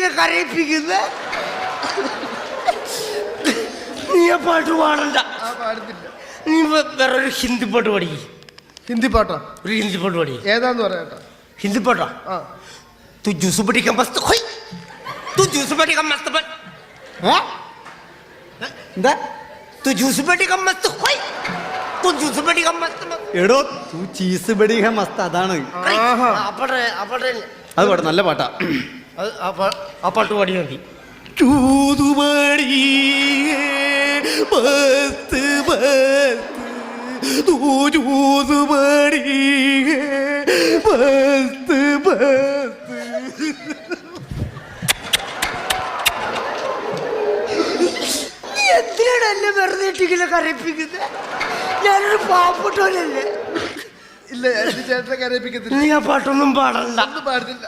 ഇങ്ങനെ കരയിപ്പിക്കുന്നത്? നീ ആ പാട്ട് പാടണ്ട. പാടുന്നില്ല. നീ വേറൊരു ഹിന്ദി പാട്ട് പാടി. ഹിന്ദി പാട്ടോ? ഒരു ഹിന്ദി പാട്ട് പാടി. ഏതാന്ന് പറയാട്ടോ? ഹിന്ദി പാട്ടാ? तू जूस बड़ी का मस्त होई. तू जूस बड़ी का मस्त बन. എന്താ? तू जूस बड़ी का मस्त होई. तू जूस बड़ी का मस्त बन. എടോ തൂ ചീസ് ബടി ഹെ മസ്ത് അതാണ്. അത് പാട്ട് നല്ല പാട്ടാ. ആ പാട്ട് പാടി മതി. ചൂതുമടി മസ്ത് മസ്ത് തൂ ചൂതുമടി മസ്ത് മസ്ത്. എന്തിനാണ് എന്നെ വെറുതെ ഇട്ടിങ്ങനെ കരയിപ്പിക്കുന്നത്? ഞാനൊരു പാവപ്പെട്ടവനല്ലേ. ഇല്ല, ചേട്ടനെ കരയിപ്പിക്കത്തില്ല. നീ ആ പാട്ടൊന്നും പാടണ്ട. പാടുന്നില്ല.